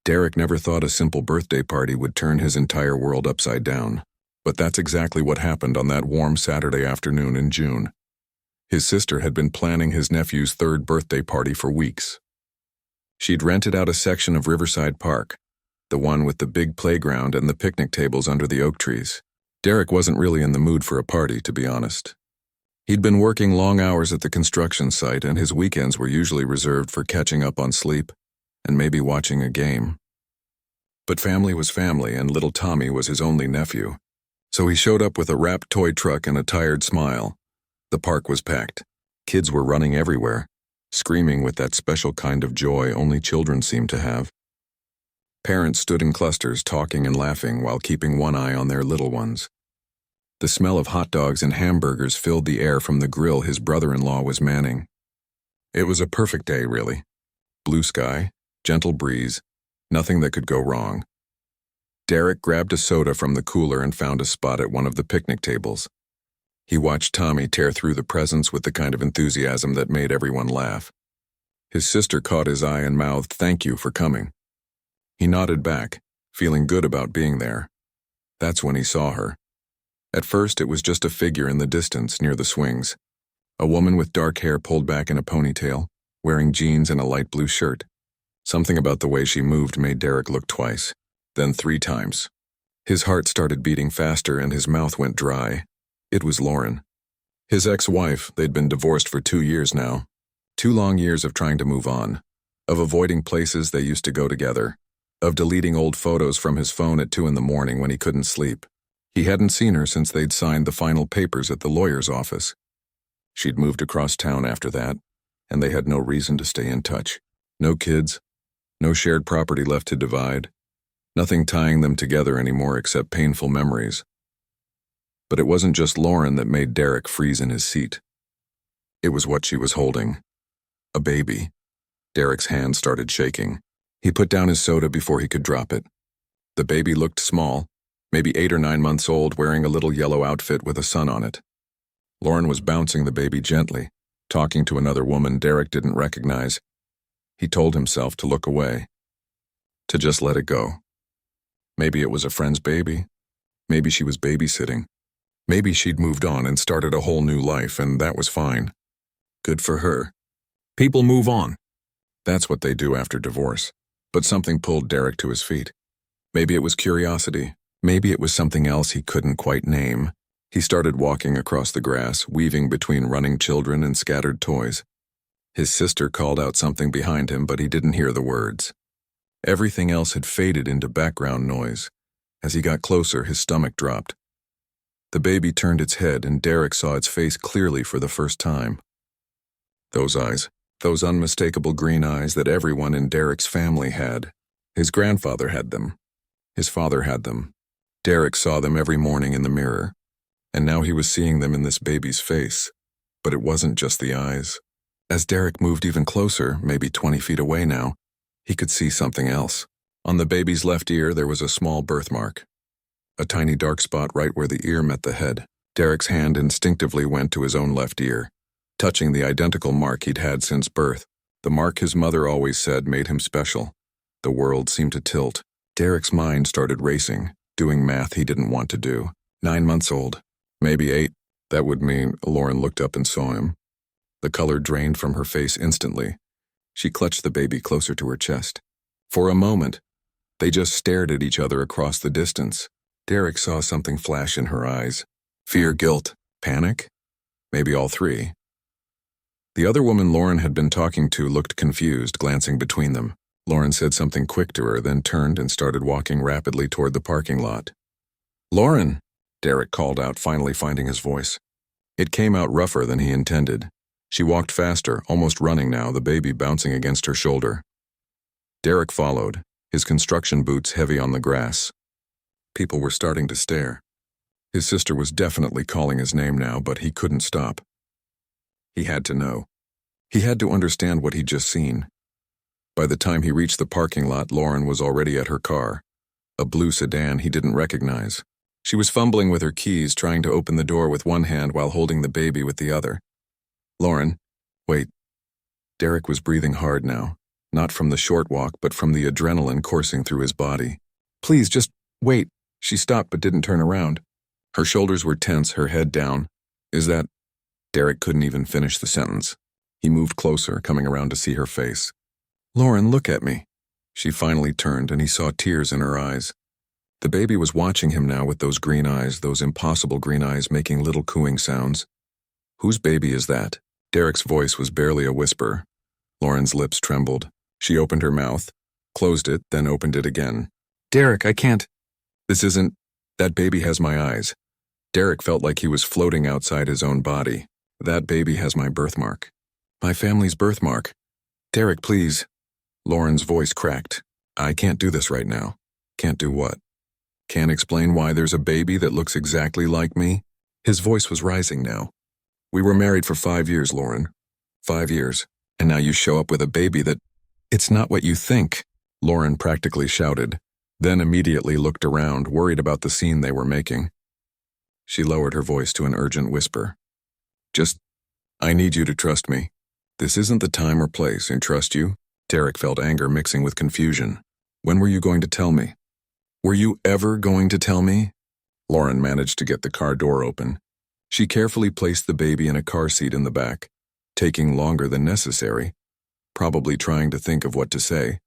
Derek never thought a simple birthday party would turn his entire world upside down. But that's exactly what happened on that warm Saturday afternoon in June. His sister had been planning his nephew's third birthday party for weeks. She'd rented out a section of Riverside Park, the one with the big playground and the picnic tables under the oak trees. Derek wasn't really in the mood for a party, to be honest. He'd been working long hours at the construction site, and his weekends were usually reserved for catching up on sleep and maybe watching a game. But family was family, and little Tommy was his only nephew. So he showed up with a wrapped toy truck and a tired smile. The park was packed. Kids were running everywhere, screaming with that special kind of joy only children seem to have. Parents stood in clusters talking and laughing while keeping one eye on their little ones. The smell of hot dogs and hamburgers filled the air from the grill his brother-in-law was manning. It was a perfect day, really. Blue sky, gentle breeze, nothing that could go wrong. Derek grabbed a soda from the cooler and found a spot at one of the picnic tables. He watched Tommy tear through the presents with the kind of enthusiasm that made everyone laugh. His sister caught his eye and mouthed, "Thank you for coming." He nodded back, feeling good about being there. That's when he saw her. At first, it was just a figure in the distance near the swings. A woman with dark hair pulled back in a ponytail, wearing jeans and a light blue shirt. Something about the way she moved made Derek look twice, then 3 times. His heart started beating faster and his mouth went dry. It was Lauren. His ex-wife. They'd been divorced for 2 years now. 2 long years of trying to move on, of avoiding places they used to go together, of deleting old photos from his phone at 2 in the morning when he couldn't sleep. He hadn't seen her since they'd signed the final papers at the lawyer's office. She'd moved across town after that, and they had no reason to stay in touch. No kids, no shared property left to divide, nothing tying them together anymore except painful memories. But it wasn't just Lauren that made Derek freeze in his seat. It was what she was holding. A baby. Derek's hand started shaking. He put down his soda before he could drop it. The baby looked small, maybe 8 or 9 months old, wearing a little yellow outfit with a sun on it. Lauren was bouncing the baby gently, talking to another woman Derek didn't recognize. He told himself to look away, to just let it go. Maybe it was a friend's baby. Maybe she was babysitting. Maybe she'd moved on and started a whole new life, and that was fine. Good for her. People move on. That's what they do after divorce. But something pulled Derek to his feet. Maybe it was curiosity. Maybe it was something else he couldn't quite name. He started walking across the grass, weaving between running children and scattered toys. His sister called out something behind him, but he didn't hear the words. Everything else had faded into background noise. As he got closer, his stomach dropped. The baby turned its head, and Derek saw its face clearly for the first time. Those eyes, those unmistakable green eyes that everyone in Derek's family had. His grandfather had them. His father had them. Derek saw them every morning in the mirror, and now he was seeing them in this baby's face. But it wasn't just the eyes. As Derek moved even closer, maybe 20 feet away now, he could see something else. On the baby's left ear, there was a small birthmark. A tiny dark spot right where the ear met the head. Derek's hand instinctively went to his own left ear, touching the identical mark he'd had since birth. The mark his mother always said made him special. The world seemed to tilt. Derek's mind started racing, doing math he didn't want to do. 9 months old, maybe 8. That would mean Lauren looked up and saw him. The color drained from her face instantly. She clutched the baby closer to her chest. For a moment, they just stared at each other across the distance. Derek saw something flash in her eyes. Fear, guilt, panic? Maybe all 3. The other woman Lauren had been talking to looked confused, glancing between them. Lauren said something quick to her, then turned and started walking rapidly toward the parking lot. "Lauren!" Derek called out, finally finding his voice. It came out rougher than he intended. She walked faster, almost running now, the baby bouncing against her shoulder. Derek followed, his construction boots heavy on the grass. People were starting to stare. His sister was definitely calling his name now, but he couldn't stop. He had to know. He had to understand what he'd just seen. By the time he reached the parking lot, Lauren was already at her car, a blue sedan he didn't recognize. She was fumbling with her keys, trying to open the door with one hand while holding the baby with the other. "Lauren, wait." Derek was breathing hard now, not from the short walk but from the adrenaline coursing through his body. "Please, just wait." She stopped but didn't turn around. Her shoulders were tense, her head down. "Is that—" Derek couldn't even finish the sentence. He moved closer, coming around to see her face. "Lauren, look at me." She finally turned, and he saw tears in her eyes. The baby was watching him now with those green eyes, those impossible green eyes making little cooing sounds. "Whose baby is that?" Derek's voice was barely a whisper. Lauren's lips trembled. She opened her mouth, closed it, then opened it again. "Derek, I can't. This isn't— That baby has my eyes." Derek felt like he was floating outside his own body. "That baby has my birthmark. My family's birthmark. Derek, please." Lauren's voice cracked. "I can't do this right now." "Can't do what?" "Can't explain why there's a baby that looks exactly like me." His voice was rising now. "We were married for 5 years, Lauren. 5 years. And now you show up with a baby that— It's not what you think," Lauren practically shouted, then immediately looked around, worried about the scene they were making. She lowered her voice to an urgent whisper. "Just— I need you to trust me. This isn't the time or place, and trust you." Derek felt anger mixing with confusion. "When were you going to tell me? Were you ever going to tell me?" Lauren managed to get the car door open. She carefully placed the baby in a car seat in the back, taking longer than necessary, probably trying to think of what to say.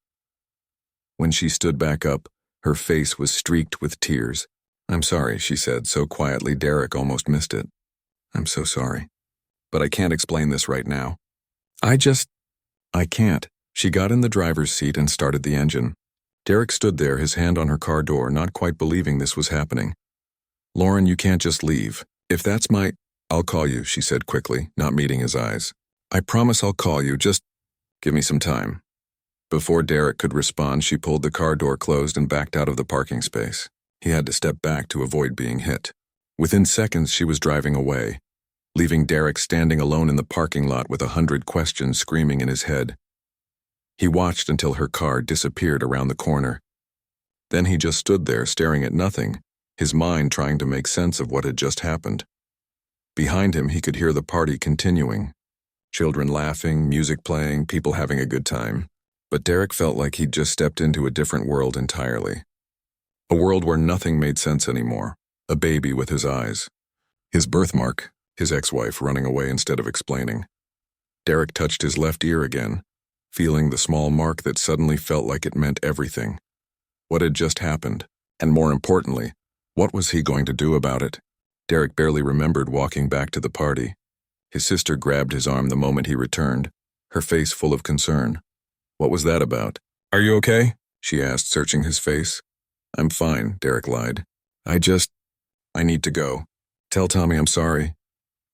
When she stood back up, her face was streaked with tears. "I'm sorry," she said so quietly Derek almost missed it. "I'm so sorry. But I can't explain this right now. I can't." She got in the driver's seat and started the engine. Derek stood there, his hand on her car door, not quite believing this was happening. "Lauren, you can't just leave. If that's my— I'll call you," she said quickly, not meeting his eyes. "I promise I'll call you, just give me some time." Before Derek could respond, she pulled the car door closed and backed out of the parking space. He had to step back to avoid being hit. Within seconds, she was driving away, leaving Derek standing alone in the parking lot with 100 questions screaming in his head. He watched until her car disappeared around the corner. Then he just stood there staring at nothing, his mind trying to make sense of what had just happened. Behind him, he could hear the party continuing. Children laughing, music playing, people having a good time. But Derek felt like he'd just stepped into a different world entirely. A world where nothing made sense anymore. A baby with his eyes. His birthmark, his ex-wife running away instead of explaining. Derek touched his left ear again, feeling the small mark that suddenly felt like it meant everything. What had just happened? And more importantly, what was he going to do about it? Derek barely remembered walking back to the party. His sister grabbed his arm the moment he returned, her face full of concern. "What was that about?" "Are you okay?" she asked, searching his face. "I'm fine," Derek lied. I need to go. Tell Tommy I'm sorry."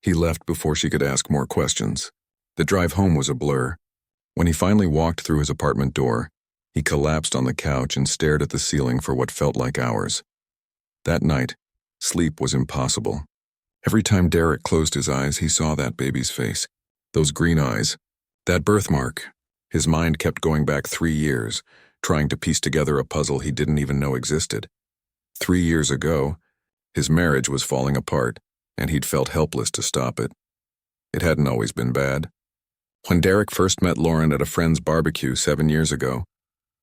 He left before she could ask more questions. The drive home was a blur. When he finally walked through his apartment door, he collapsed on the couch and stared at the ceiling for what felt like hours. That night, sleep was impossible. Every time Derek closed his eyes, he saw that baby's face, those green eyes, that birthmark. His mind kept going back 3 years, trying to piece together a puzzle he didn't even know existed. 3 years ago, his marriage was falling apart, and he'd felt helpless to stop it. It hadn't always been bad. When Derek first met Lauren at a friend's barbecue 7 years ago,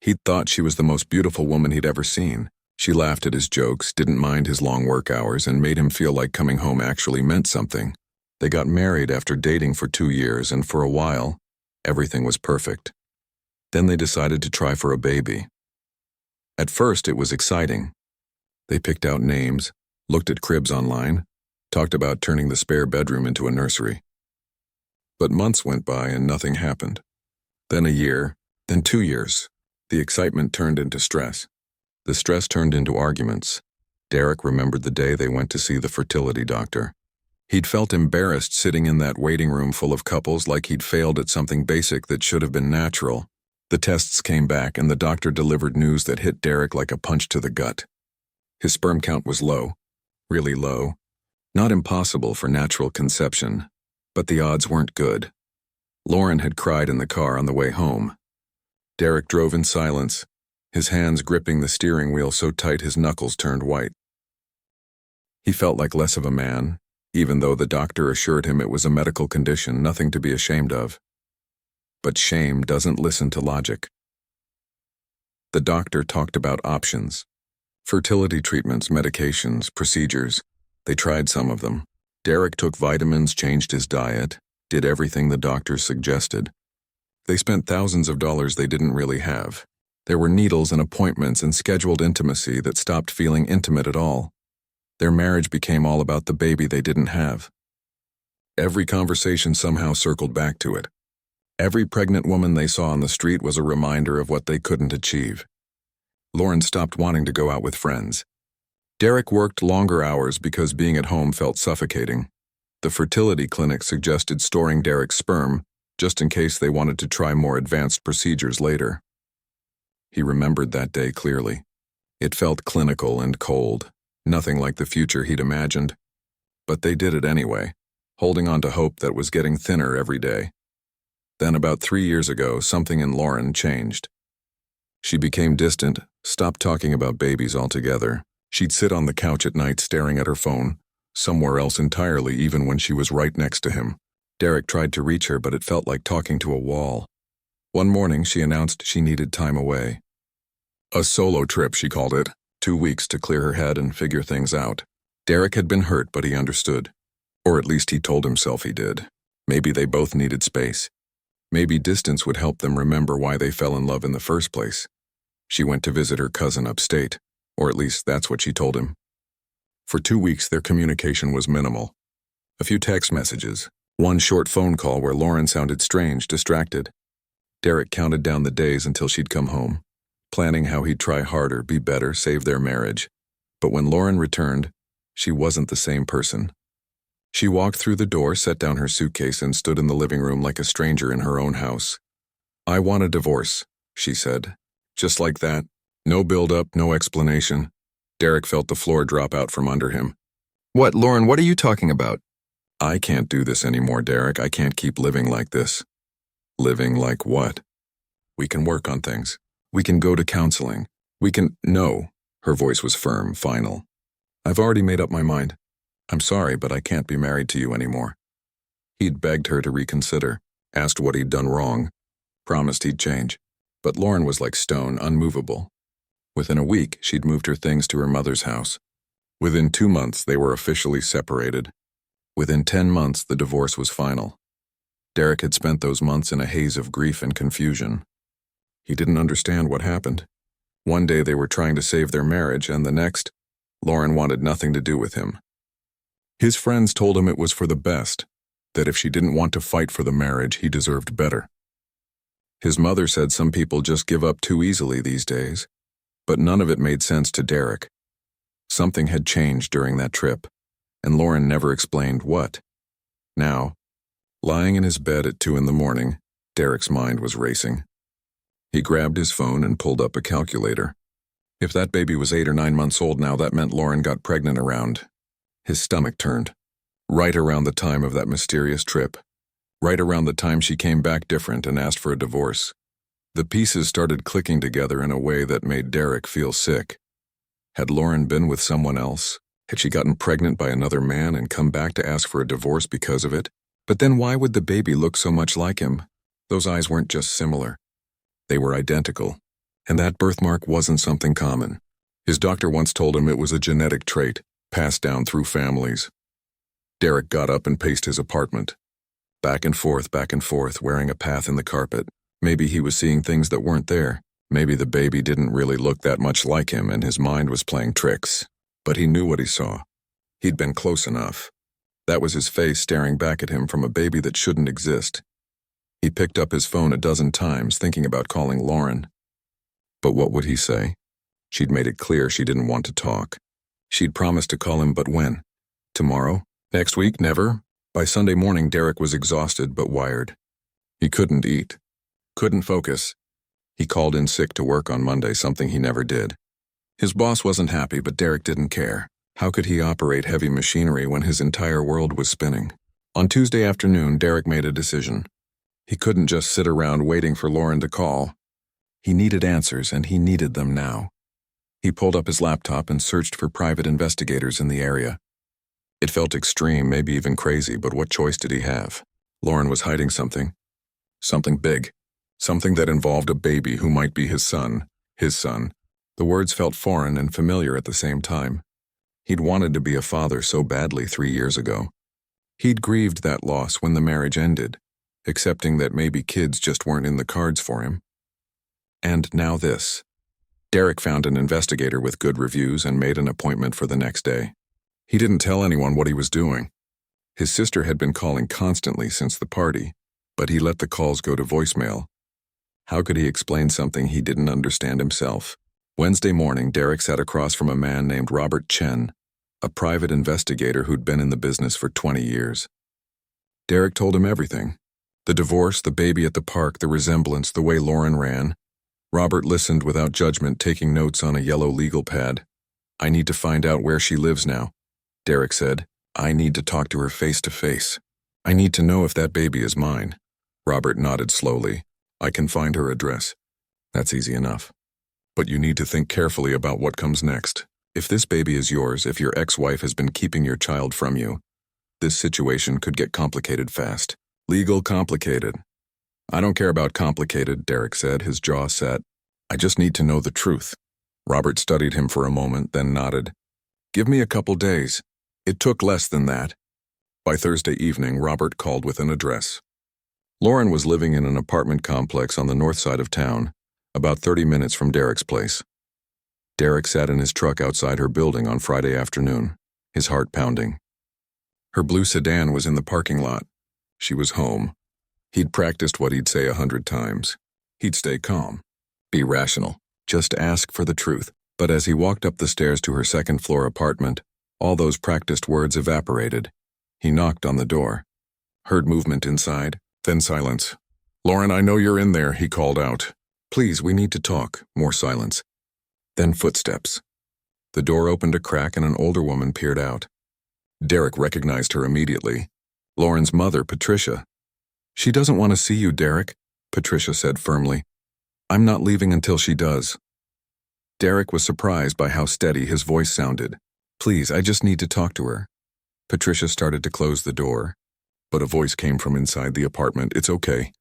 he'd thought she was the most beautiful woman he'd ever seen. She laughed at his jokes, didn't mind his long work hours, and made him feel like coming home actually meant something. They got married after dating for 2 years, and for a while, everything was perfect. Then they decided to try for a baby. At first, it was exciting. They picked out names, looked at cribs online, talked about turning the spare bedroom into a nursery. But months went by and nothing happened. Then a year, then 2 years. The excitement turned into stress. The stress turned into arguments. Derek remembered the day they went to see the fertility doctor. He'd felt embarrassed sitting in that waiting room full of couples, like he'd failed at something basic that should have been natural. The tests came back and the doctor delivered news that hit Derek like a punch to the gut. His sperm count was low, really low. Not impossible for natural conception, but the odds weren't good. Lauren had cried in the car on the way home. Derek drove in silence, his hands gripping the steering wheel so tight his knuckles turned white. He felt like less of a man, even though the doctor assured him it was a medical condition, nothing to be ashamed of. But shame doesn't listen to logic. The doctor talked about options. Fertility treatments, medications, procedures. They tried some of them. Derek took vitamins, changed his diet, did everything the doctors suggested. They spent thousands of dollars they didn't really have. There were needles and appointments and scheduled intimacy that stopped feeling intimate at all. Their marriage became all about the baby they didn't have. Every conversation somehow circled back to it. Every pregnant woman they saw on the street was a reminder of what they couldn't achieve. Lauren stopped wanting to go out with friends. Derek worked longer hours because being at home felt suffocating. The fertility clinic suggested storing Derek's sperm just in case they wanted to try more advanced procedures later. He remembered that day clearly. It felt clinical and cold, nothing like the future he'd imagined. But they did it anyway, holding on to hope that was getting thinner every day. Then about 3 years ago, something in Lauren changed. She became distant, stopped talking about babies altogether. She'd sit on the couch at night staring at her phone, somewhere else entirely even when she was right next to him. Derek tried to reach her, but it felt like talking to a wall. One morning, she announced she needed time away. A solo trip, she called it, 2 weeks to clear her head and figure things out. Derek had been hurt, but he understood. Or at least he told himself he did. Maybe they both needed space. Maybe distance would help them remember why they fell in love in the first place. She went to visit her cousin upstate, or at least that's what she told him. For 2 weeks, their communication was minimal. A few text messages, one short phone call where Lauren sounded strange, distracted. Derek counted down the days until she'd come home, planning how he'd try harder, be better, save their marriage. But when Lauren returned, she wasn't the same person. She walked through the door, set down her suitcase, and stood in the living room like a stranger in her own house. "I want a divorce," she said. Just like that. No build-up, no explanation. Derek felt the floor drop out from under him. "What, Lauren, what are you talking about?" "I can't do this anymore, Derek. I can't keep living like this." "Living like what?" "We can work on things. We can go to counseling. We can—" "No." Her voice was firm, final. "I've already made up my mind. I'm sorry, but I can't be married to you anymore." He'd begged her to reconsider, asked what he'd done wrong, promised he'd change. But Lauren was like stone, unmovable. Within a week, she'd moved her things to her mother's house. Within 2 months, they were officially separated. Within 10 months, the divorce was final. Derek had spent those months in a haze of grief and confusion. He didn't understand what happened. One day they were trying to save their marriage, and the next, Lauren wanted nothing to do with him. His friends told him it was for the best, that if she didn't want to fight for the marriage, he deserved better. His mother said some people just give up too easily these days, but none of it made sense to Derek. Something had changed during that trip, and Lauren never explained what. Now, lying in his bed at 2 a.m, Derek's mind was racing. He grabbed his phone and pulled up a calculator. If that baby was 8 or 9 months old now, that meant Lauren got pregnant around. His stomach turned. Right around the time of that mysterious trip. Right around the time she came back different and asked for a divorce. The pieces started clicking together in a way that made Derek feel sick. Had Lauren been with someone else? Had she gotten pregnant by another man and come back to ask for a divorce because of it? But then why would the baby look so much like him? Those eyes weren't just similar. They were identical. And that birthmark wasn't something common. His doctor once told him it was a genetic trait, passed down through families. Derek got up and paced his apartment. Back and forth, wearing a path in the carpet. Maybe he was seeing things that weren't there. Maybe the baby didn't really look that much like him and his mind was playing tricks. But he knew what he saw. He'd been close enough. That was his face staring back at him from a baby that shouldn't exist. He picked up his phone a dozen times, thinking about calling Lauren. But what would he say? She'd made it clear she didn't want to talk. She'd promised to call him, but when? Tomorrow? Next week? Never? By Sunday morning, Derek was exhausted but wired. He couldn't eat. Couldn't focus. He called in sick to work on Monday, something he never did. His boss wasn't happy, but Derek didn't care. How could he operate heavy machinery when his entire world was spinning? On Tuesday afternoon, Derek made a decision. He couldn't just sit around waiting for Lauren to call. He needed answers, and he needed them now. He pulled up his laptop and searched for private investigators in the area. It felt extreme, maybe even crazy, but what choice did he have? Lauren was hiding something. Something big. Something that involved a baby who might be his son. His son. The words felt foreign and familiar at the same time. He'd wanted to be a father so badly 3 years ago. He'd grieved that loss when the marriage ended, accepting that maybe kids just weren't in the cards for him. And now this. Derek found an investigator with good reviews and made an appointment for the next day. He didn't tell anyone what he was doing. His sister had been calling constantly since the party, but he let the calls go to voicemail. How could he explain something he didn't understand himself? Wednesday morning, Derek sat across from a man named Robert Chen, a private investigator who'd been in the business for 20 years. Derek told him everything. The divorce, the baby at the park, the resemblance, the way Lauren ran. Robert listened without judgment, taking notes on a yellow legal pad. "I need to find out where she lives now," Derek said. "I need to talk to her face to face. I need to know if that baby is mine." Robert nodded slowly. "I can find her address." "That's easy enough. But you need to think carefully about what comes next. If this baby is yours, if your ex-wife has been keeping your child from you, this situation could get complicated fast. Legal complicated." "I don't care about complicated," Derek said, his jaw set. "I just need to know the truth." Robert studied him for a moment, then nodded. "Give me a couple days." It took less than that. By Thursday evening, Robert called with an address. Lauren was living in an apartment complex on the north side of town, about 30 minutes from Derek's place. Derek sat in his truck outside her building on Friday afternoon, his heart pounding. Her blue sedan was in the parking lot. She was home. He'd practiced what he'd say 100 times. He'd stay calm, be rational, just ask for the truth. But as he walked up the stairs to her second-floor apartment, all those practiced words evaporated. He knocked on the door. Heard movement inside, then silence. "Lauren, I know you're in there," he called out. "Please, we need to talk." More silence. Then footsteps. The door opened a crack and an older woman peered out. Derek recognized her immediately. Lauren's mother, Patricia. "She doesn't want to see you, Derek," Patricia said firmly. "I'm not leaving until she does." Derek was surprised by how steady his voice sounded. "Please, I just need to talk to her." Patricia started to close the door, but a voice came from inside the apartment. "It's okay.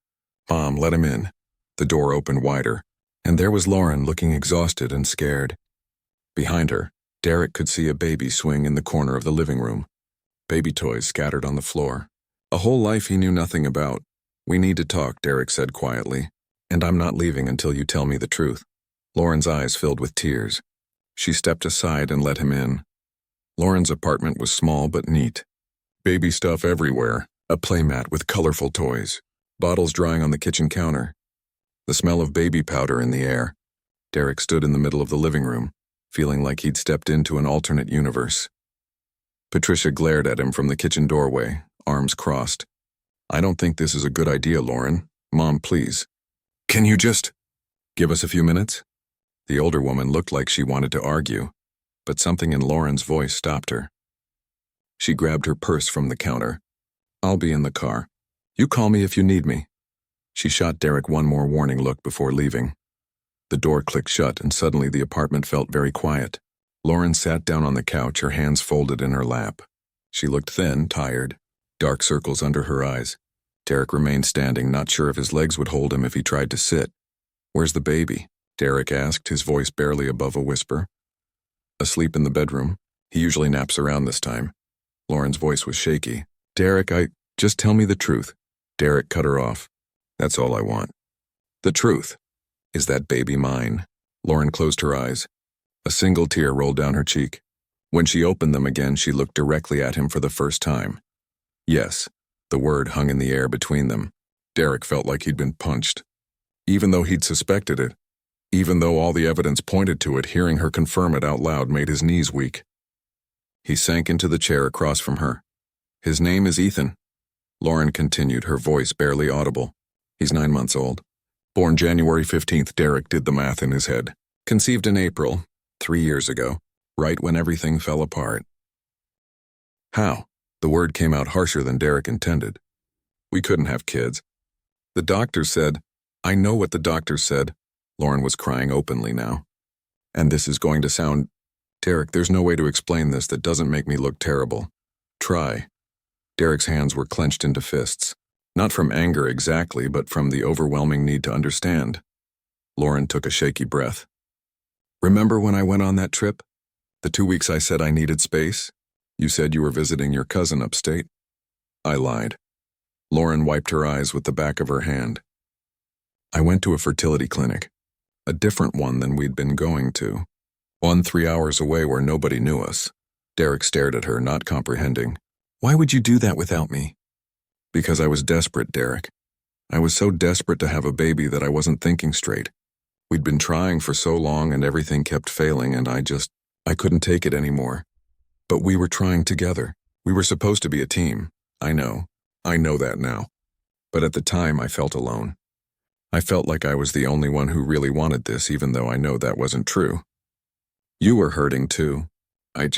Mom, let him in." The door opened wider, and there was Lauren looking exhausted and scared. Behind her, Derek could see a baby swing in the corner of the living room. Baby toys scattered on the floor. A whole life he knew nothing about. "We need to talk," Derek said quietly, "and I'm not leaving until you tell me the truth." Lauren's eyes filled with tears. She stepped aside and let him in. Lauren's apartment was small but neat. Baby stuff everywhere, a playmat with colorful toys, bottles drying on the kitchen counter, the smell of baby powder in the air. Derek stood in the middle of the living room, feeling like he'd stepped into an alternate universe. Patricia glared at him from the kitchen doorway, arms crossed. "I don't think this is a good idea, Lauren. Mom, please. Can you just give us a few minutes?" The older woman looked like she wanted to argue, but something in Lauren's voice stopped her. She grabbed her purse from the counter. "I'll be in the car. You call me if you need me." She shot Derek one more warning look before leaving. The door clicked shut, and suddenly the apartment felt very quiet. Lauren sat down on the couch, her hands folded in her lap. She looked thin, tired, dark circles under her eyes. Derek remained standing, not sure if his legs would hold him if he tried to sit. "Where's the baby?" Derek asked, his voice barely above a whisper. "Asleep in the bedroom. He usually naps around this time." Lauren's voice was shaky. "Derek, just tell me the truth." Derek cut her off. "That's all I want." "The truth. Is that baby mine?" Lauren closed her eyes. A single tear rolled down her cheek. When she opened them again, she looked directly at him for the first time. "Yes." The word hung in the air between them. Derek felt like he'd been punched. Even though he'd suspected it, even though all the evidence pointed to it, hearing her confirm it out loud made his knees weak. He sank into the chair across from her. "His name is Ethan," Lauren continued, her voice barely audible. "He's 9 months old. Born January 15th, Derek did the math in his head. Conceived in April, 3 years ago, right when everything fell apart." "How?" The word came out harsher than Derek intended. "We couldn't have kids. The doctor said—" "I know what the doctor said." Lauren was crying openly now. "And this is going to sound— Derek, there's no way to explain this that doesn't make me look terrible. Try." Derek's hands were clenched into fists. Not from anger exactly, but from the overwhelming need to understand. Lauren took a shaky breath. Remember when I went on that trip? The 2 weeks I said I needed space? You said you were visiting your cousin upstate. I lied. Lauren wiped her eyes with the back of her hand. I went to a fertility clinic, a different one than we'd been going to. One 3 hours away where nobody knew us. Derek stared at her, not comprehending. Why would you do that without me? Because I was desperate, Derek. I was so desperate to have a baby that I wasn't thinking straight. We'd been trying for so long and everything kept failing and I couldn't take it anymore. But we were trying together. We were supposed to be a team. I know that now. But at the time I felt alone. I felt like I was the only one who really wanted this, even though I know that wasn't true. You were hurting too. I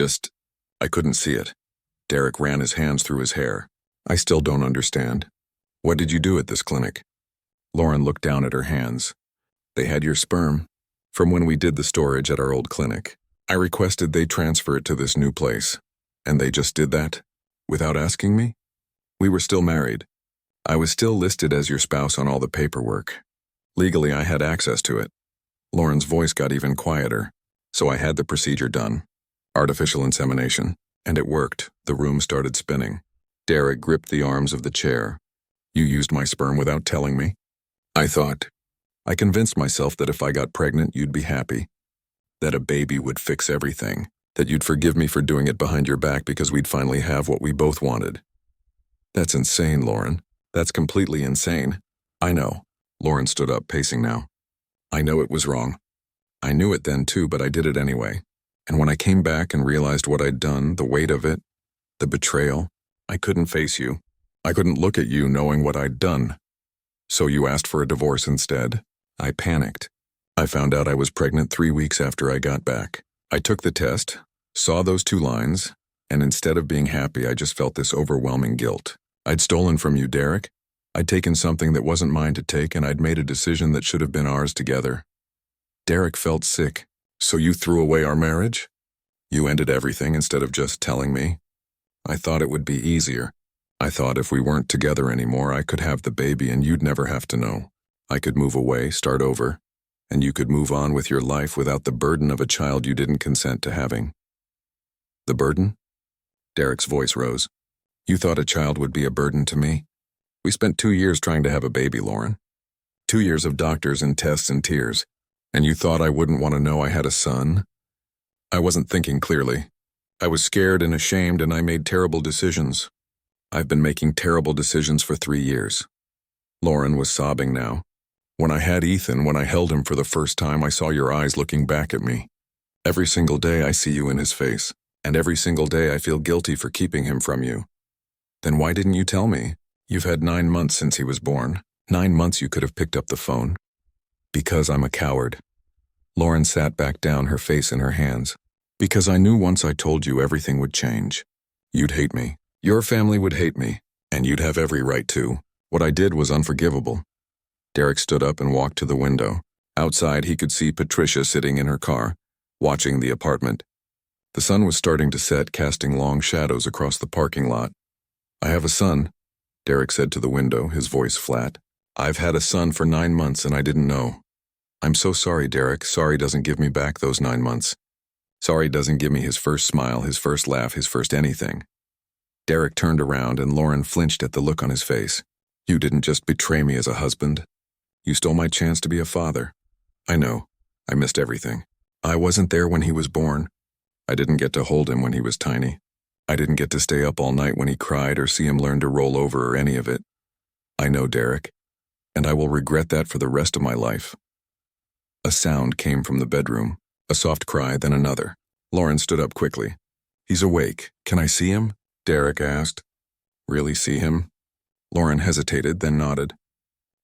couldn't see it. Derek ran his hands through his hair. I still don't understand. What did you do at this clinic? Lauren looked down at her hands. They had your sperm. From when we did the storage at our old clinic. I requested they transfer it to this new place. And they just did that? Without asking me? We were still married. I was still listed as your spouse on all the paperwork. Legally, I had access to it. Lauren's voice got even quieter, so I had the procedure done. Artificial insemination. And it worked. The room started spinning. Derek gripped the arms of the chair. You used my sperm without telling me? I convinced myself that if I got pregnant, you'd be happy. That a baby would fix everything. That you'd forgive me for doing it behind your back because we'd finally have what we both wanted. That's insane, Lauren. That's completely insane. I know. Lauren stood up, pacing now. I know it was wrong. I knew it then too, but I did it anyway. And when I came back and realized what I'd done, the weight of it, the betrayal, I couldn't face you. I couldn't look at you knowing what I'd done. So you asked for a divorce instead? I panicked. I found out I was pregnant 3 weeks after I got back. I took the test, saw those 2 lines, and instead of being happy, I just felt this overwhelming guilt. I'd stolen from you, Derek. I'd taken something that wasn't mine to take, and I'd made a decision that should have been ours together. Derek felt sick. So you threw away our marriage? You ended everything instead of just telling me? I thought it would be easier. I thought if we weren't together anymore, I could have the baby and you'd never have to know. I could move away, start over, and you could move on with your life without the burden of a child you didn't consent to having. The burden? Derek's voice rose. You thought a child would be a burden to me? We spent 2 years trying to have a baby, Lauren. 2 years of doctors and tests and tears. And you thought I wouldn't want to know I had a son? I wasn't thinking clearly. I was scared and ashamed and I made terrible decisions. I've been making terrible decisions for 3 years. Lauren was sobbing now. When I had Ethan, when I held him for the first time, I saw your eyes looking back at me. Every single day I see you in his face, and every single day I feel guilty for keeping him from you. Then why didn't you tell me? You've had 9 months since he was born. 9 months you could have picked up the phone. Because I'm a coward. Lauren sat back down, her face in her hands. Because I knew once I told you everything would change. You'd hate me. Your family would hate me. And you'd have every right to. What I did was unforgivable. Derek stood up and walked to the window. Outside he could see Patricia sitting in her car, watching the apartment. The sun was starting to set, casting long shadows across the parking lot. I have a son, Derek said to the window, his voice flat. I've had a son for 9 months and I didn't know. I'm so sorry, Derek. Sorry doesn't give me back those 9 months. Sorry doesn't give me his first smile, his first laugh, his first anything. Derek turned around and Lauren flinched at the look on his face. You didn't just betray me as a husband. You stole my chance to be a father. I know. I missed everything. I wasn't there when he was born. I didn't get to hold him when he was tiny. I didn't get to stay up all night when he cried or see him learn to roll over or any of it. I know, Derek. And I will regret that for the rest of my life. A sound came from the bedroom, a soft cry, then another. Lauren stood up quickly. He's awake. Can I see him? Derek asked. Really see him? Lauren hesitated, then nodded.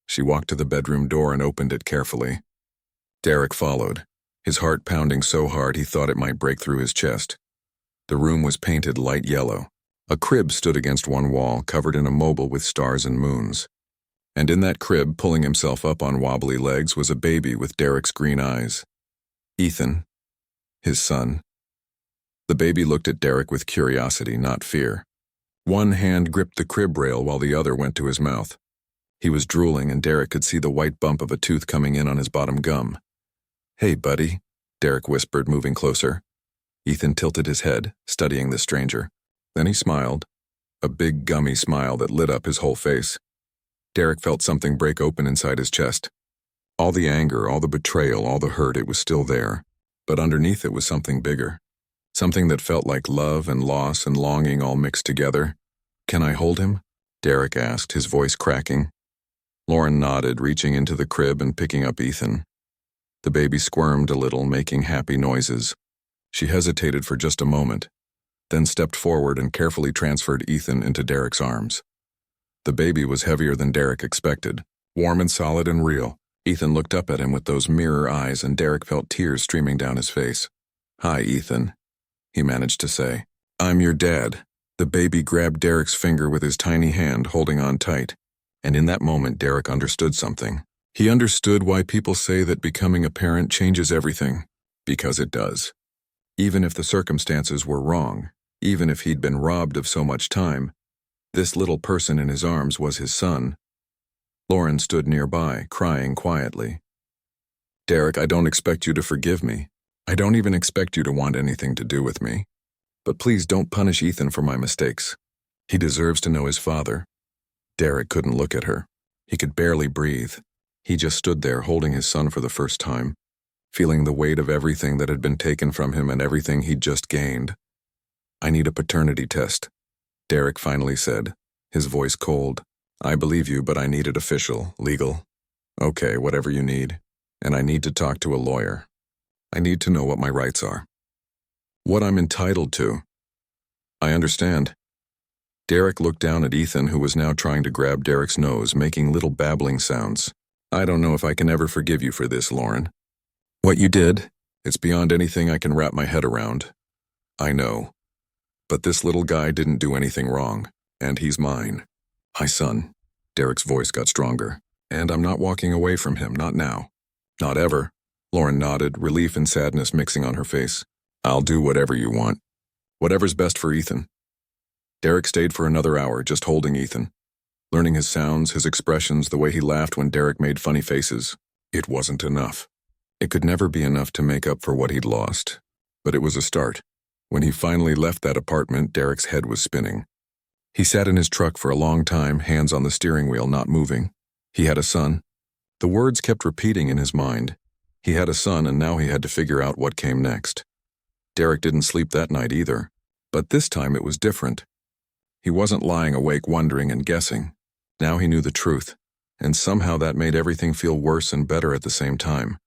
She walked to the bedroom door and opened it carefully. Derek followed, his heart pounding so hard he thought it might break through his chest. The room was painted light yellow. A crib stood against one wall, covered in a mobile with stars and moons. And in that crib, pulling himself up on wobbly legs, was a baby with Derek's green eyes. Ethan, his son. The baby looked at Derek with curiosity, not fear. One hand gripped the crib rail while the other went to his mouth. He was drooling, and Derek could see the white bump of a tooth coming in on his bottom gum. "Hey, buddy," Derek whispered, moving closer. Ethan tilted his head, studying the stranger. Then he smiled, a big gummy smile that lit up his whole face. Derek felt something break open inside his chest. All the anger, all the betrayal, all the hurt, it was still there. But underneath it was something bigger. Something that felt like love and loss and longing all mixed together. "Can I hold him?" Derek asked, his voice cracking. Lauren nodded, reaching into the crib and picking up Ethan. The baby squirmed a little, making happy noises. She hesitated for just a moment, then stepped forward and carefully transferred Ethan into Derek's arms. The baby was heavier than Derek expected, warm and solid and real. Ethan looked up at him with those mirror eyes, and Derek felt tears streaming down his face. "Hi, Ethan," he managed to say. "I'm your dad." The baby grabbed Derek's finger with his tiny hand, holding on tight. And in that moment, Derek understood something. He understood why people say that becoming a parent changes everything. Because it does. Even if the circumstances were wrong, even if he'd been robbed of so much time, this little person in his arms was his son. Lauren stood nearby, crying quietly. "Derek, I don't expect you to forgive me. I don't even expect you to want anything to do with me. But please don't punish Ethan for my mistakes. He deserves to know his father." Derek couldn't look at her. He could barely breathe. He just stood there holding his son for the first time, feeling the weight of everything that had been taken from him and everything he'd just gained. "I need a paternity test," Derek finally said, his voice cold. "I believe you, but I need it official, legal." "Okay, whatever you need. And I need to talk to a lawyer. I need to know what my rights are. What I'm entitled to." "I understand." Derek looked down at Ethan, who was now trying to grab Derek's nose, making little babbling sounds. "I don't know if I can ever forgive you for this, Lauren. What you did, it's beyond anything I can wrap my head around. I know. But this little guy didn't do anything wrong, and he's mine. My son." Derek's voice got stronger. "And I'm not walking away from him, not now. Not ever." Lauren nodded, relief and sadness mixing on her face. "I'll do whatever you want. Whatever's best for Ethan." Derek stayed for another hour, just holding Ethan, learning his sounds, his expressions, the way he laughed when Derek made funny faces. It wasn't enough. It could never be enough to make up for what he'd lost. But it was a start. When he finally left that apartment, Derek's head was spinning. He sat in his truck for a long time, hands on the steering wheel, not moving. He had a son. The words kept repeating in his mind. He had a son, and now he had to figure out what came next. Derek didn't sleep that night either. But this time it was different. He wasn't lying awake wondering and guessing. Now he knew the truth, and somehow that made everything feel worse and better at the same time.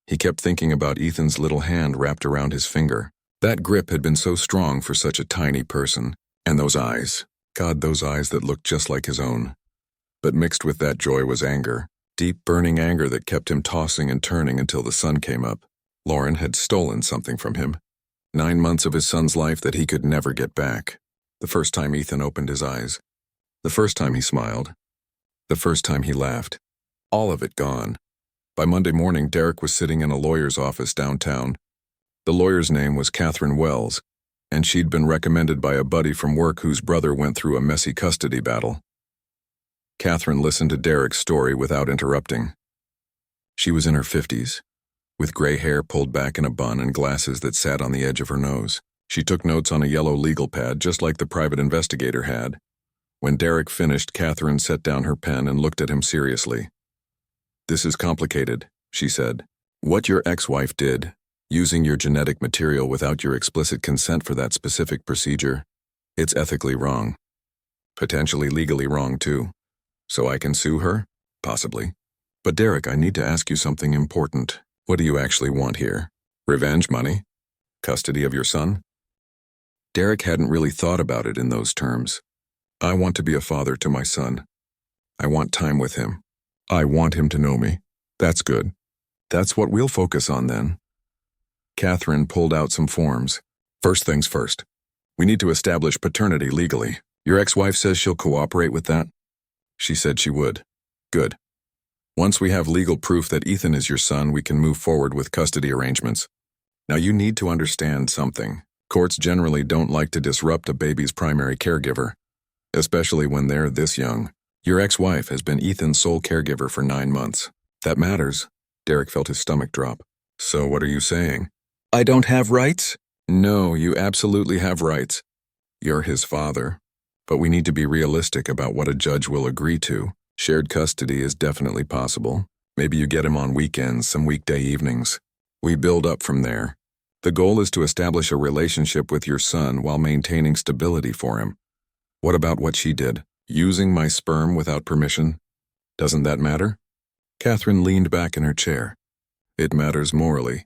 He kept thinking about Ethan's little hand wrapped around his finger. That grip had been so strong for such a tiny person. And those eyes. God, those eyes that looked just like his own. But mixed with that joy was anger. Deep, burning anger that kept him tossing and turning until the sun came up. Lauren had stolen something from him. 9 months of his son's life that he could never get back. The first time Ethan opened his eyes. The first time he smiled. The first time he laughed. All of it gone. By Monday morning, Derek was sitting in a lawyer's office downtown. The lawyer's name was Catherine Wells, and she'd been recommended by a buddy from work whose brother went through a messy custody battle. Catherine listened to Derek's story without interrupting. She was in her 50s, with gray hair pulled back in a bun and glasses that sat on the edge of her nose. She took notes on a yellow legal pad just like the private investigator had. When Derek finished, Catherine set down her pen and looked at him seriously. "This is complicated," she said. "What your ex-wife did, using your genetic material without your explicit consent for that specific procedure, it's ethically wrong. Potentially legally wrong, too. So I can sue her? Possibly. But Derek, I need to ask you something important. What do you actually want here? Revenge money? Custody of your son?" Derek hadn't really thought about it in those terms. "I want to be a father to my son. I want time with him. I want him to know me." "That's good. That's what we'll focus on then." Catherine pulled out some forms. "First things first. We need to establish paternity legally. Your ex-wife says she'll cooperate with that?" "She said she would." "Good. Once we have legal proof that Ethan is your son, we can move forward with custody arrangements. Now you need to understand something. Courts generally don't like to disrupt a baby's primary caregiver. especially when they're this young. Your ex-wife has been Ethan's sole caregiver for 9 months. That matters. Derek felt his stomach drop. So what are you saying? I don't have rights? No, you absolutely have rights. You're his father. But we need to be realistic about what a judge will agree to. Shared custody is definitely possible. Maybe you get him on weekends, some weekday evenings. We build up from there. The goal is to establish a relationship with your son while maintaining stability for him. What about what she did? Using my sperm without permission? Doesn't that matter? Catherine leaned back in her chair. It matters morally,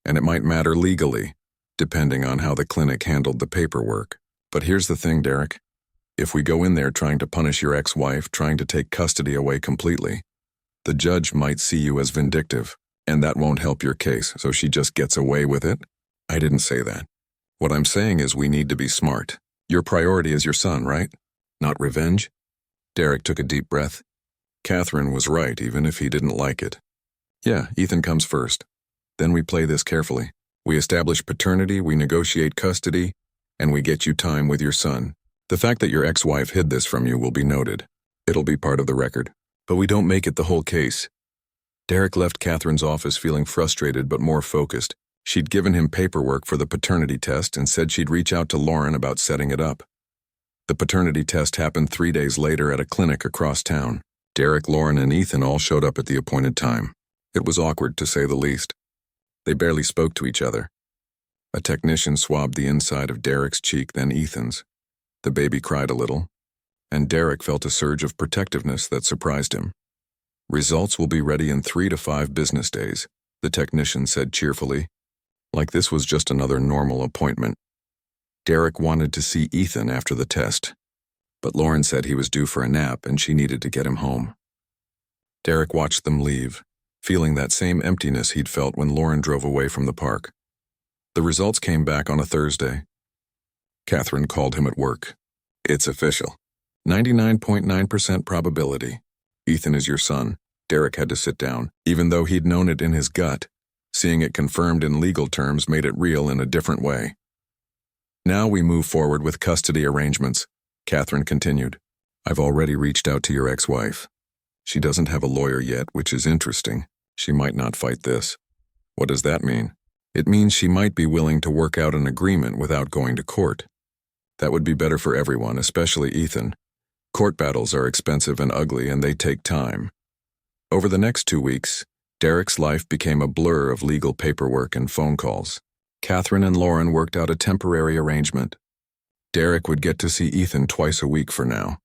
and it might matter legally, depending on how the clinic handled the paperwork. But here's the thing, Derek. If we go in there trying to punish your ex-wife, trying to take custody away completely, the judge might see you as vindictive, and that won't help your case, so she just gets away with it? I didn't say that. What I'm saying is we need to be smart. Your priority is your son, right? Not revenge? Derek took a deep breath. Catherine was right, even if he didn't like it. Yeah, Ethan comes first. Then we play this carefully. We establish paternity, we negotiate custody, and we get you time with your son. The fact that your ex-wife hid this from you will be noted. It'll be part of the record. But we don't make it the whole case. Derek left Catherine's office feeling frustrated but more focused. She'd given him paperwork for the paternity test and said she'd reach out to Lauren about setting it up. The paternity test happened 3 days later at a clinic across town. Derek, Lauren, and Ethan all showed up at the appointed time. It was awkward, to say the least. They barely spoke to each other. A technician swabbed the inside of Derek's cheek, then Ethan's. The baby cried a little, and Derek felt a surge of protectiveness that surprised him. Results will be ready in 3 to 5 business days, the technician said cheerfully, like this was just another normal appointment. Derek wanted to see Ethan after the test, but Lauren said he was due for a nap and she needed to get him home. Derek watched them leave, feeling that same emptiness he'd felt when Lauren drove away from the park. The results came back on a Thursday. Catherine called him at work. It's official. 99.9% probability. Ethan is your son. Derek had to sit down, even though he'd known it in his gut. Seeing it confirmed in legal terms made it real in a different way. Now we move forward with custody arrangements, Catherine continued. I've already reached out to your ex-wife. She doesn't have a lawyer yet, which is interesting. She might not fight this. What does that mean? It means she might be willing to work out an agreement without going to court. That would be better for everyone, especially Ethan. Court battles are expensive and ugly, and they take time. Over the next 2 weeks, Derek's life became a blur of legal paperwork and phone calls. Catherine and Lauren worked out a temporary arrangement. Derek would get to see Ethan twice a week for now.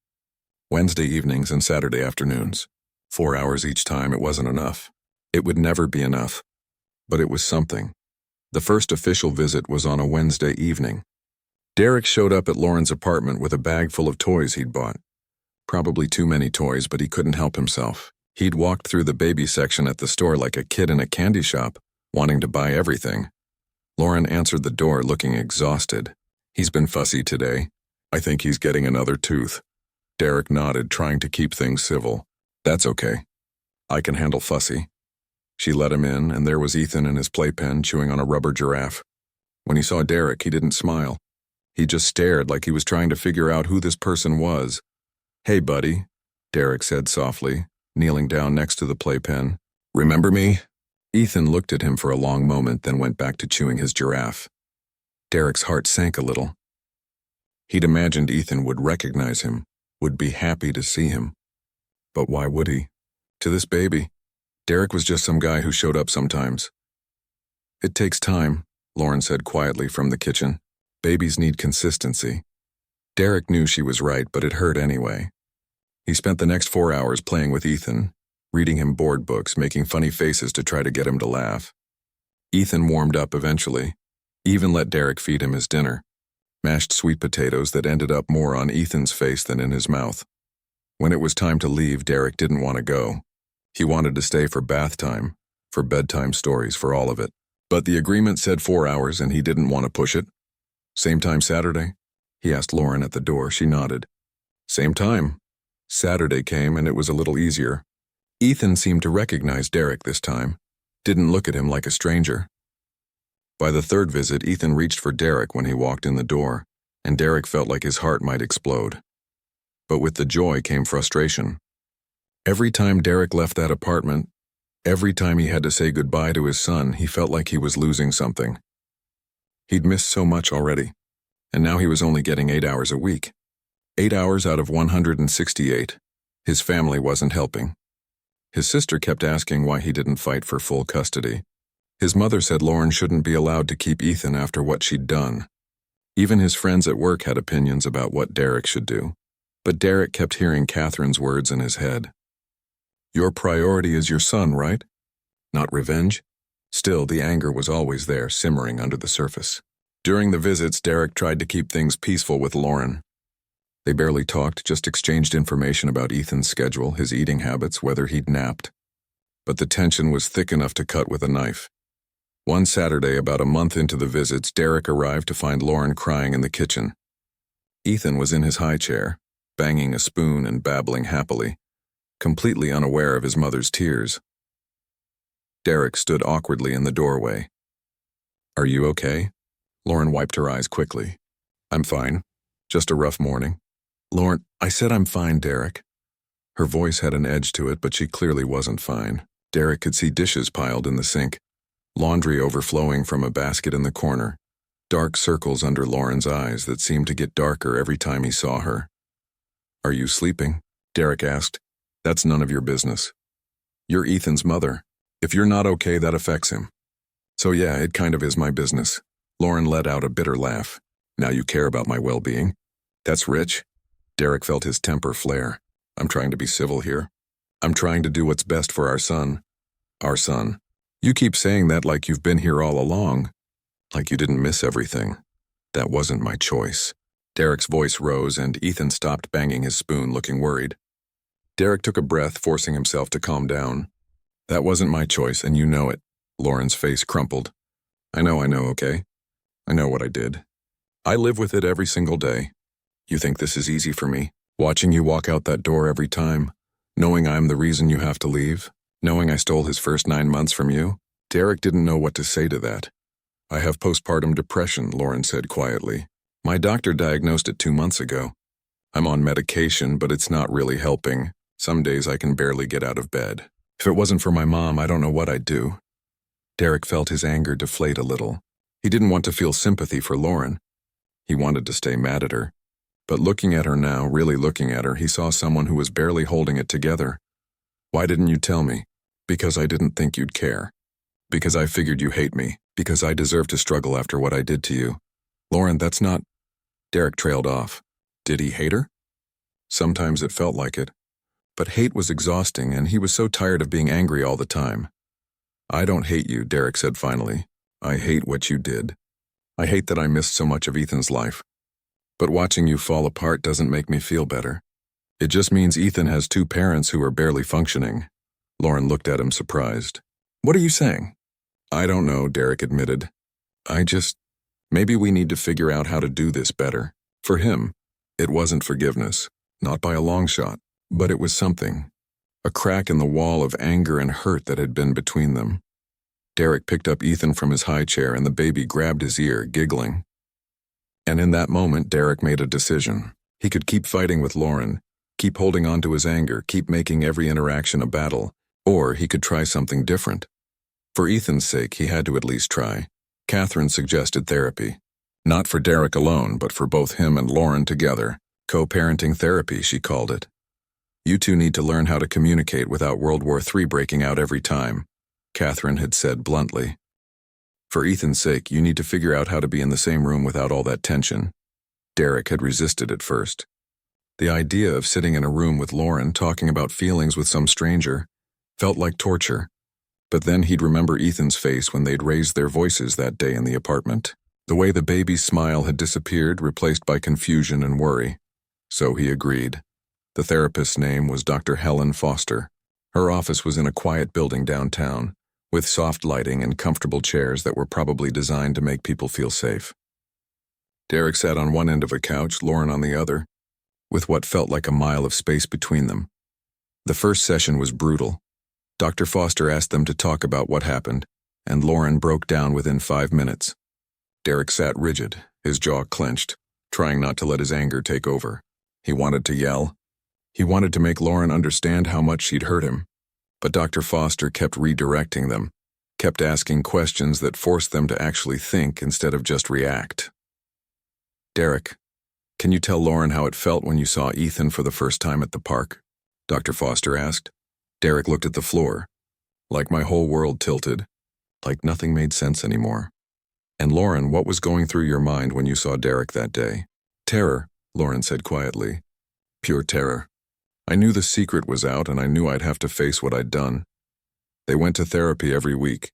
Wednesday evenings and Saturday afternoons. 4 hours each time, it wasn't enough. It would never be enough. But it was something. The first official visit was on a Wednesday evening. Derek showed up at Lauren's apartment with a bag full of toys he'd bought. Probably too many toys, but he couldn't help himself. He'd walked through the baby section at the store like a kid in a candy shop, wanting to buy everything. Lauren answered the door looking exhausted. He's been fussy today. I think he's getting another tooth. Derek nodded, trying to keep things civil. That's okay. I can handle fussy. She let him in, and there was Ethan in his playpen chewing on a rubber giraffe. When he saw Derek, he didn't smile. He just stared like he was trying to figure out who this person was. Hey, buddy, Derek said softly, kneeling down next to the playpen. Remember me? Ethan looked at him for a long moment, then went back to chewing his giraffe. Derek's heart sank a little. He'd imagined Ethan would recognize him, would be happy to see him. But why would he? To this baby, Derek was just some guy who showed up sometimes. It takes time, Lauren said quietly from the kitchen. Babies need consistency. Derek knew she was right, but it hurt anyway. He spent the next 4 hours playing with Ethan, reading him board books, making funny faces to try to get him to laugh. Ethan warmed up eventually, even let Derek feed him his dinner, mashed sweet potatoes that ended up more on Ethan's face than in his mouth. When it was time to leave, Derek didn't want to go. He wanted to stay for bath time, for bedtime stories, for all of it. But the agreement said 4 hours and he didn't want to push it. Same time Saturday? He asked Lauren at the door. She nodded. Same time. Saturday came and it was a little easier. Ethan seemed to recognize Derek this time, didn't look at him like a stranger. By the third visit, Ethan reached for Derek when he walked in the door, and Derek felt like his heart might explode. but with the joy came frustration. Every time Derek left that apartment, every time he had to say goodbye to his son, he felt like he was losing something. He'd missed so much already, and now he was only getting 8 hours a week. 8 hours out of 168. His family wasn't helping. His sister kept asking why he didn't fight for full custody. His mother said Lauren shouldn't be allowed to keep Ethan after what she'd done. Even his friends at work had opinions about what Derek should do. But Derek kept hearing Catherine's words in his head. Your priority is your son, right? Not revenge? Still, the anger was always there, simmering under the surface. During the visits, Derek tried to keep things peaceful with Lauren. They barely talked, just exchanged information about Ethan's schedule, his eating habits, whether he'd napped. But the tension was thick enough to cut with a knife. One Saturday, about a month into the visits, Derek arrived to find Lauren crying in the kitchen. Ethan was in his high chair, banging a spoon and babbling happily, completely unaware of his mother's tears. Derek stood awkwardly in the doorway. Are you okay? Lauren wiped her eyes quickly. I'm fine. Just a rough morning. Lauren, I said I'm fine, Derek. Her voice had an edge to it, but she clearly wasn't fine. Derek could see dishes piled in the sink, laundry overflowing from a basket in the corner, dark circles under Lauren's eyes that seemed to get darker every time he saw her. Are you sleeping? Derek asked. That's none of your business. You're Ethan's mother. If you're not okay, that affects him. So yeah, it kind of is my business. Lauren let out a bitter laugh. Now you care about my well-being? That's rich. Derek felt his temper flare. I'm trying to be civil here. I'm trying to do what's best for our son. Our son. You keep saying that like you've been here all along. Like you didn't miss everything. That wasn't my choice. Derek's voice rose and Ethan stopped banging his spoon, looking worried. Derek took a breath, forcing himself to calm down. That wasn't my choice, and you know it. Lauren's face crumpled. I know, okay? I know what I did. I live with it every single day. You think this is easy for me? Watching you walk out that door every time, knowing I'm the reason you have to leave, knowing I stole his first 9 months from you? Derek didn't know what to say to that. I have postpartum depression, Lauren said quietly. My doctor diagnosed it 2 months ago. I'm on medication, but it's not really helping. Some days I can barely get out of bed. If it wasn't for my mom, I don't know what I'd do. Derek felt his anger deflate a little. He didn't want to feel sympathy for Lauren. He wanted to stay mad at her. But looking at her now, really looking at her, he saw someone who was barely holding it together. Why didn't you tell me? Because I didn't think you'd care. Because I figured you hate me. Because I deserve to struggle after what I did to you. Lauren, that's not... Derek trailed off. Did he hate her? Sometimes it felt like it. But hate was exhausting, and he was so tired of being angry all the time. I don't hate you, Derek said finally. I hate what you did. I hate that I missed so much of Ethan's life. But watching you fall apart doesn't make me feel better. It just means Ethan has 2 parents who are barely functioning. Lauren looked at him surprised. What are you saying? I don't know, Derek admitted. Maybe we need to figure out how to do this better. For him, it wasn't forgiveness, not by a long shot, but it was something. A crack in the wall of anger and hurt that had been between them. Derek picked up Ethan from his high chair and the baby grabbed his ear, giggling. And in that moment, Derek made a decision. He could keep fighting with Lauren, keep holding on to his anger, keep making every interaction a battle, or he could try something different. For Ethan's sake, he had to at least try. Catherine suggested therapy. Not for Derek alone, but for both him and Lauren together. Co-parenting therapy, she called it. You two need to learn how to communicate without World War III breaking out every time, Catherine had said bluntly. For Ethan's sake, you need to figure out how to be in the same room without all that tension. Derek had resisted at first. The idea of sitting in a room with Lauren talking about feelings with some stranger felt like torture. But then he'd remember Ethan's face when they'd raised their voices that day in the apartment. The way the baby's smile had disappeared, replaced by confusion and worry. So he agreed. The therapist's name was Dr. Helen Foster. Her office was in a quiet building downtown, with soft lighting and comfortable chairs that were probably designed to make people feel safe. Derek sat on one end of a couch, Lauren on the other, with what felt like a mile of space between them. The first session was brutal. Dr. Foster asked them to talk about what happened, and Lauren broke down within 5 minutes. Derek sat rigid, his jaw clenched, trying not to let his anger take over. He wanted to yell, He wanted to make Lauren understand how much she'd hurt him, but Dr. Foster kept redirecting them, kept asking questions that forced them to actually think instead of just react. "Derek, can you tell Lauren how it felt when you saw Ethan for the first time at the park?" Dr. Foster asked. Derek looked at the floor, like my whole world tilted, like nothing made sense anymore. "And Lauren, what was going through your mind when you saw Derek that day?" "Terror," Lauren said quietly. "Pure terror. I knew the secret was out and I knew I'd have to face what I'd done. They went to therapy every week,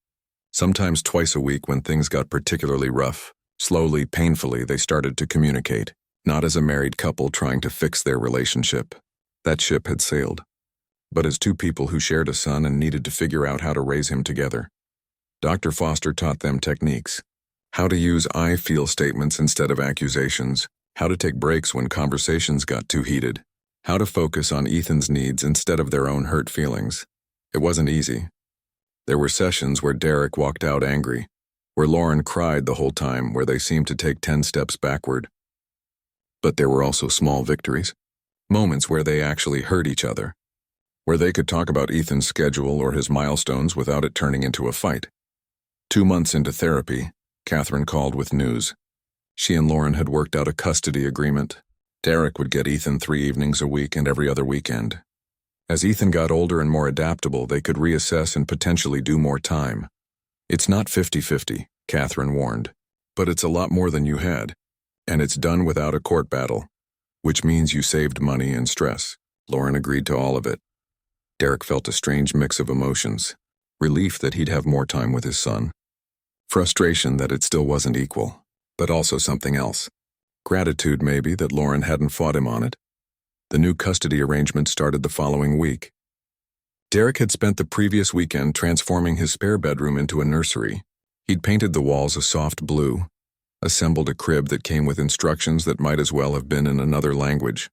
sometimes twice a week when things got particularly rough. Slowly, painfully, they started to communicate, not as a married couple trying to fix their relationship. That ship had sailed. But as two people who shared a son and needed to figure out how to raise him together. Dr. Foster taught them techniques. How to use I feel statements instead of accusations. How to take breaks when conversations got too heated. How to focus on Ethan's needs instead of their own hurt feelings. It wasn't easy. There were sessions where Derek walked out angry, where Lauren cried the whole time, where they seemed to take 10 steps backward. But there were also small victories. Moments where they actually heard each other. Where they could talk about Ethan's schedule or his milestones without it turning into a fight. 2 months into therapy, Catherine called with news. She and Lauren had worked out a custody agreement. Derek would get Ethan 3 evenings a week and every other weekend. As Ethan got older and more adaptable, they could reassess and potentially do more time. "It's not 50-50, Catherine warned, but it's a lot more than you had, and it's done without a court battle, which means you saved money and stress." Lauren agreed to all of it. Derek felt a strange mix of emotions, relief that he'd have more time with his son, frustration that it still wasn't equal, but also something else. Gratitude, maybe, that Lauren hadn't fought him on it. The new custody arrangement started the following week. Derek had spent the previous weekend transforming his spare bedroom into a nursery. He'd painted the walls a soft blue, assembled a crib that came with instructions that might as well have been in another language,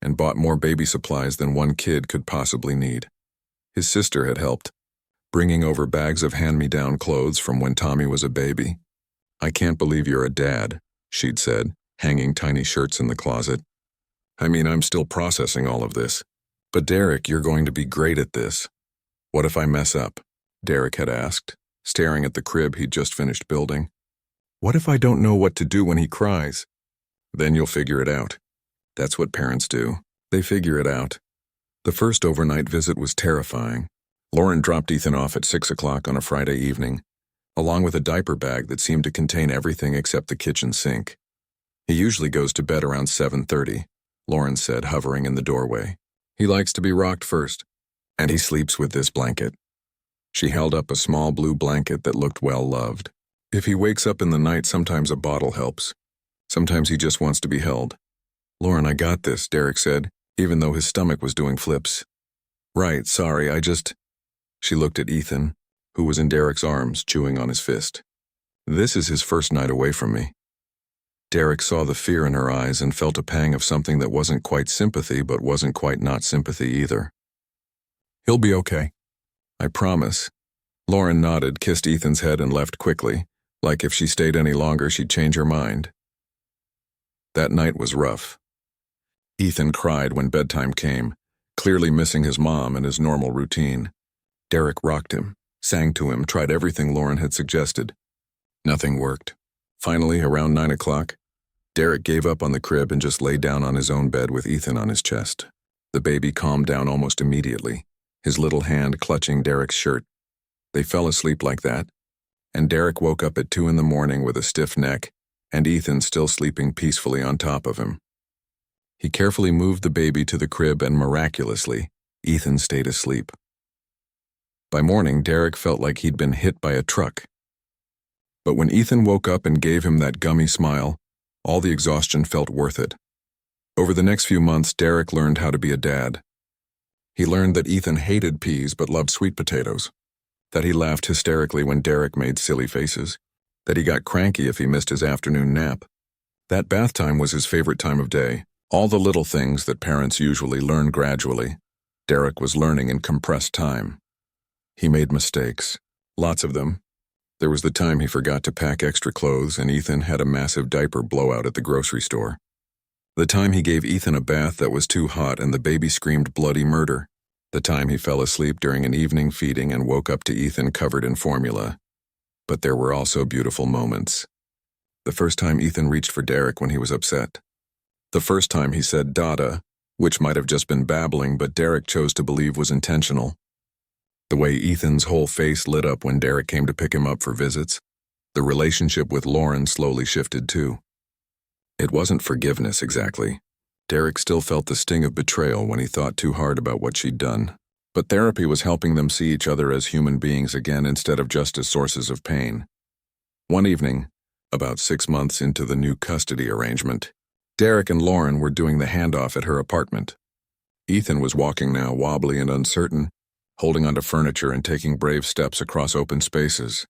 and bought more baby supplies than one kid could possibly need. His sister had helped, bringing over bags of hand-me-down clothes from when Tommy was a baby. "I can't believe you're a dad," she'd said, hanging tiny shirts in the closet. "I mean, I'm still processing all of this. But Derek, you're going to be great at this." "What if I mess up?" Derek had asked, staring at the crib he'd just finished building. "What if I don't know what to do when he cries?" "Then you'll figure it out. That's what parents do. They figure it out." The first overnight visit was terrifying. Lauren dropped Ethan off at 6 o'clock on a Friday evening, along with a diaper bag that seemed to contain everything except the kitchen sink. "He usually goes to bed around 7:30, Lauren said, hovering in the doorway. "He likes to be rocked first, and he sleeps with this blanket." She held up a small blue blanket that looked well-loved. "If he wakes up in the night, sometimes a bottle helps. Sometimes he just wants to be held." "Lauren, I got this," Derek said, even though his stomach was doing flips. "Right, sorry, She looked at Ethan, who was in Derek's arms, chewing on his fist. "This is his first night away from me." Derek saw the fear in her eyes and felt a pang of something that wasn't quite sympathy but wasn't quite not sympathy either. "He'll be okay. I promise." Lauren nodded, kissed Ethan's head and left quickly, like if she stayed any longer she'd change her mind. That night was rough. Ethan cried when bedtime came, clearly missing his mom and his normal routine. Derek rocked him, sang to him, tried everything Lauren had suggested. Nothing worked. Finally, around 9 o'clock, Derek gave up on the crib and just lay down on his own bed with Ethan on his chest. The baby calmed down almost immediately, his little hand clutching Derek's shirt. They fell asleep like that, and Derek woke up at 2 in the morning with a stiff neck and Ethan still sleeping peacefully on top of him. He carefully moved the baby to the crib and miraculously, Ethan stayed asleep. By morning, Derek felt like he'd been hit by a truck. But when Ethan woke up and gave him that gummy smile, all the exhaustion felt worth it. Over the next few months, Derek learned how to be a dad. He learned that Ethan hated peas but loved sweet potatoes, that he laughed hysterically when Derek made silly faces, that he got cranky if he missed his afternoon nap. That bath time was his favorite time of day. All the little things that parents usually learn gradually, Derek was learning in compressed time. He made mistakes, lots of them. There was the time he forgot to pack extra clothes and Ethan had a massive diaper blowout at the grocery store. The time he gave Ethan a bath that was too hot and the baby screamed bloody murder. The time he fell asleep during an evening feeding and woke up to Ethan covered in formula. But there were also beautiful moments. The first time Ethan reached for Derek when he was upset. The first time he said "Dada," which might have just been babbling but Derek chose to believe was intentional. The way Ethan's whole face lit up when Derek came to pick him up for visits. The relationship with Lauren slowly shifted too. It wasn't forgiveness exactly. Derek still felt the sting of betrayal when he thought too hard about what she'd done. But therapy was helping them see each other as human beings again instead of just as sources of pain. One evening, about 6 months into the new custody arrangement, Derek and Lauren were doing the handoff at her apartment. Ethan was walking now, wobbly and uncertain, holding onto furniture and taking brave steps across open spaces.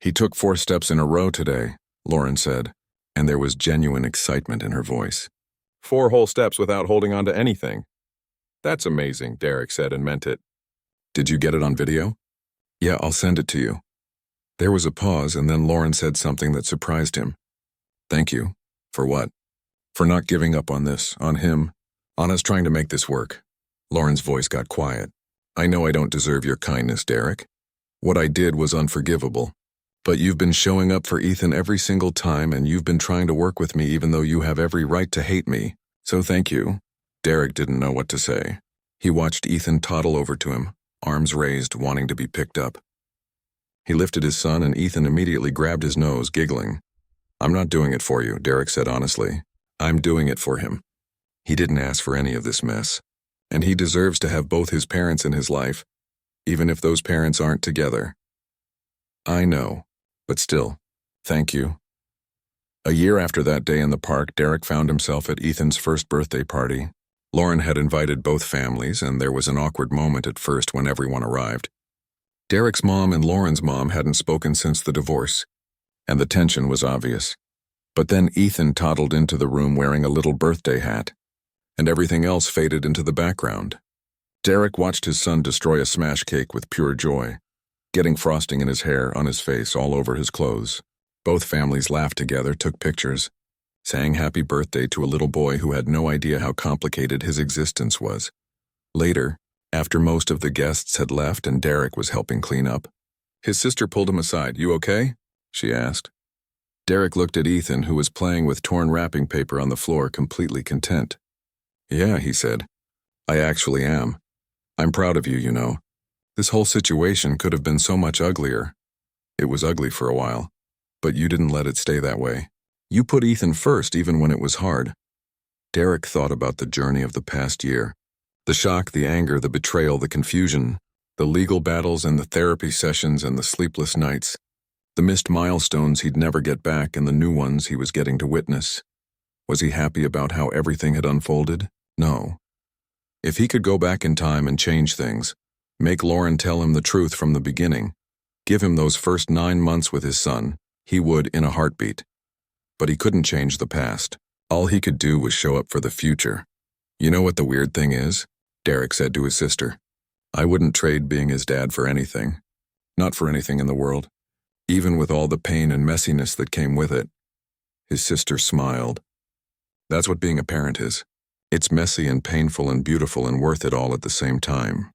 "He took 4 steps in a row today," Lauren said, and there was genuine excitement in her voice. 4 whole steps without holding on to anything. "That's amazing," Derek said and meant it. "Did you get it on video?" "Yeah, I'll send it to you." There was a pause and then Lauren said something that surprised him. "Thank you." "For what?" "For not giving up on this, on him, on us trying to make this work." Lauren's voice got quiet. "I know I don't deserve your kindness, Derek. What I did was unforgivable. But you've been showing up for Ethan every single time and you've been trying to work with me even though you have every right to hate me. So thank you." Derek didn't know what to say. He watched Ethan toddle over to him, arms raised, wanting to be picked up. He lifted his son and Ethan immediately grabbed his nose, giggling. "I'm not doing it for you," Derek said honestly. "I'm doing it for him. He didn't ask for any of this mess. And he deserves to have both his parents in his life, even if those parents aren't together." "I know, but still, thank you." A year after that day in the park, Derek found himself at Ethan's first birthday party. Lauren had invited both families, and there was an awkward moment at first when everyone arrived. Derek's mom and Lauren's mom hadn't spoken since the divorce, and the tension was obvious. But then Ethan toddled into the room wearing a little birthday hat, and everything else faded into the background. Derek watched his son destroy a smash cake with pure joy, getting frosting in his hair, on his face, all over his clothes. Both families laughed together, took pictures, sang happy birthday to a little boy who had no idea how complicated his existence was. Later, after most of the guests had left and Derek was helping clean up, his sister pulled him aside. "You okay?" she asked. Derek looked at Ethan, who was playing with torn wrapping paper on the floor, completely content. "Yeah," he said. "I actually am. I'm proud of you, you know. This whole situation could have been so much uglier. It was ugly for a while, but you didn't let it stay that way. You put Ethan first even when it was hard." Derek thought about the journey of the past year. The shock, the anger, the betrayal, the confusion, the legal battles and the therapy sessions and the sleepless nights, the missed milestones he'd never get back and the new ones he was getting to witness. Was he happy about how everything had unfolded? No. If he could go back in time and change things, make Lauren tell him the truth from the beginning, give him those first 9 months with his son, he would in a heartbeat. But he couldn't change the past. All he could do was show up for the future. "You know what the weird thing is?" Derek said to his sister. "I wouldn't trade being his dad for anything. Not for anything in the world. Even with all the pain and messiness that came with it." His sister smiled. "That's what being a parent is. It's messy and painful and beautiful and worth it all at the same time."